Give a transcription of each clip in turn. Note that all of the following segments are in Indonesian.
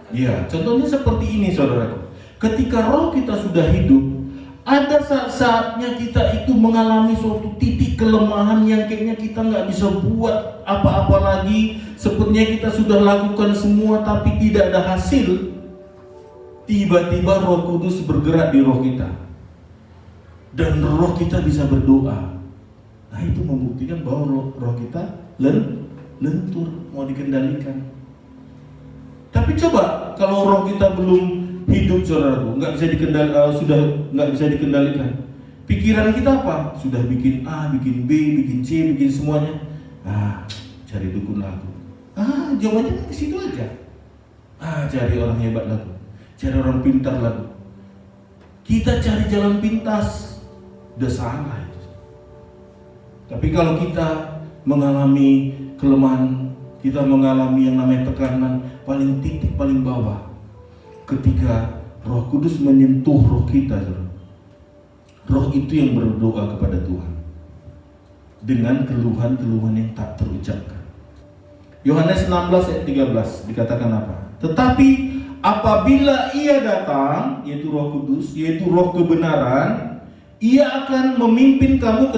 Ya, contohnya seperti ini saudaraku. Ketika roh kita sudah hidup, ada saat-saatnya kita itu mengalami suatu titik kelemahan yang kayaknya kita nggak bisa buat apa-apa lagi. Sepertinya kita sudah lakukan semua tapi tidak ada hasil. Tiba-tiba Roh Kudus bergerak di roh kita. Dan roh kita bisa berdoa. Nah, itu membuktikan bahwa roh kita lentur, mau dikendalikan. Tapi coba kalau roh kita belum hidup, saudaraku, sudah nggak bisa dikendalikan. Pikiran kita apa? Sudah bikin A, bikin B, bikin C, bikin semuanya. Cari dukun lagu. Jawabannya ke situ aja. Cari orang hebat lagu, cari orang pintar lagu. Kita cari jalan pintas, udah salah itu. Tapi kalau kita mengalami kelemahan, kita mengalami yang namanya tekanan paling titik paling bawah, ketika Roh Kudus menyentuh roh kita, roh itu yang berdoa kepada Tuhan dengan keluhan-keluhan yang tak terucapkan. Yohanes 16 ayat 13 dikatakan apa? Tetapi apabila ia datang, yaitu Roh Kudus, yaitu roh kebenaran, ia akan memimpin kamu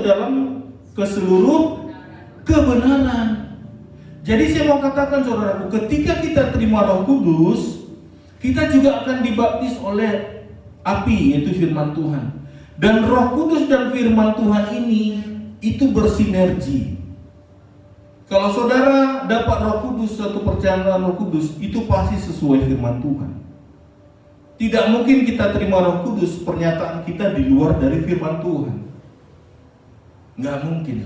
ke seluruh kebenaran. Jadi saya mau katakan saudaraku, ketika kita terima Roh Kudus, kita juga akan dibaptis oleh api, yaitu firman Tuhan. Dan Roh Kudus dan firman Tuhan ini itu bersinergi. Kalau saudara dapat Roh Kudus, satu perjalanan Roh Kudus, itu pasti sesuai firman Tuhan. Tidak mungkin kita terima Roh Kudus, pernyataan kita di luar dari firman Tuhan. Nggak mungkin.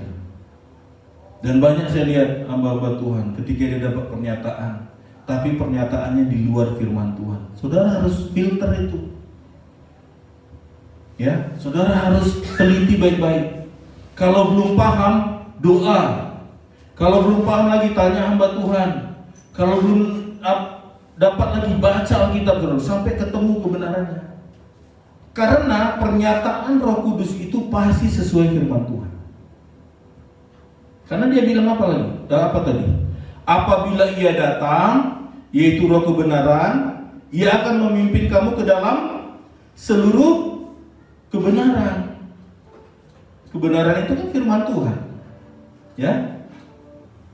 Dan banyak saya lihat hamba-hamba Tuhan ketika dia dapat pernyataan, tapi pernyataannya di luar firman Tuhan. Saudara harus filter itu. Ya, saudara harus teliti baik-baik. Kalau belum paham, doa. Kalau belum paham lagi, tanya hamba Tuhan. Kalau belum dapat lagi, baca Alkitab saudara, sampai ketemu kebenarannya. Karena pernyataan Roh Kudus itu pasti sesuai firman Tuhan. Karena dia bilang apa lagi? Apa tadi? Apabila ia datang, yaitu roh kebenaran, ia akan memimpin kamu ke dalam seluruh kebenaran. Kebenaran itu kan firman Tuhan. Ya.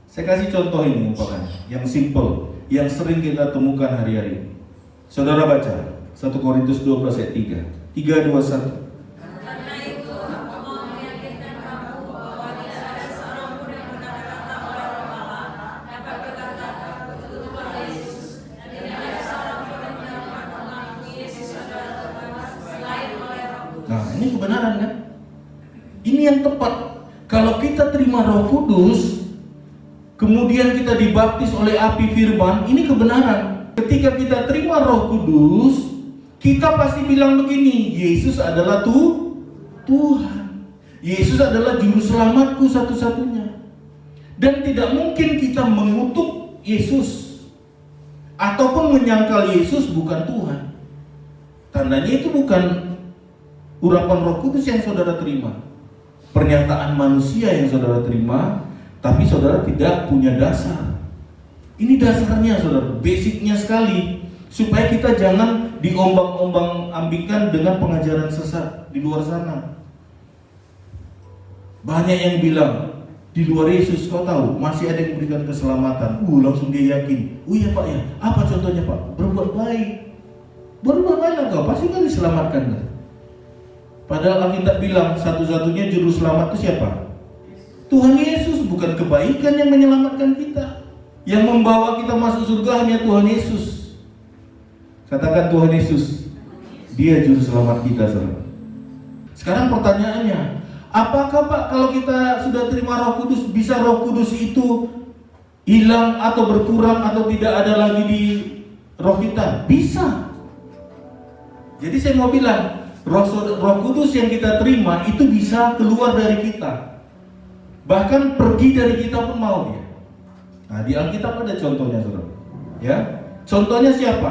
Saya kasih contoh ini yang simple, yang sering kita temukan hari-hari. Saudara baca 1 Korintus 12 ayat 3. 3, 2, 1. Nah, ini kebenaran kan? Ini yang tepat. Kalau kita terima Roh Kudus, kemudian kita dibaptis oleh api firman, ini kebenaran. Ketika kita terima Roh Kudus, kita pasti bilang begini, Yesus adalah Tuhan. Yesus adalah juru selamatku satu-satunya. Dan tidak mungkin kita mengutuk Yesus ataupun menyangkal Yesus bukan Tuhan. Tandanya itu bukan urapan Roh Kudus yang saudara terima, pernyataan manusia yang saudara terima, tapi saudara tidak punya dasar. Ini dasarnya saudara, basicnya sekali, supaya kita jangan diombang-ombang-ambingkan dengan pengajaran sesat di luar sana. Banyak yang bilang, di luar Yesus kau tahu, masih ada yang memberikan keselamatan. Langsung dia yakin. Iya Pak ya, apa contohnya Pak? Berbuat baik. Berbuat baik kau, pasti kan diselamatkan kan? Padahal Alkitab bilang satu-satunya juru selamat itu siapa? Tuhan Yesus, bukan kebaikan yang menyelamatkan kita. Yang membawa kita masuk surga hanya Tuhan Yesus. Katakan Tuhan Yesus. Dia juru selamat kita, saudara. Sekarang pertanyaannya, apakah Pak kalau kita sudah terima Roh Kudus, bisa Roh Kudus itu hilang atau berkurang atau tidak ada lagi di roh kita? Bisa. Jadi saya mau bilang, Roh Kudus yang kita terima itu bisa keluar dari kita, bahkan pergi dari kita pun mau dia. Nah, di Alkitab ada contohnya, saudara. Ya, contohnya siapa?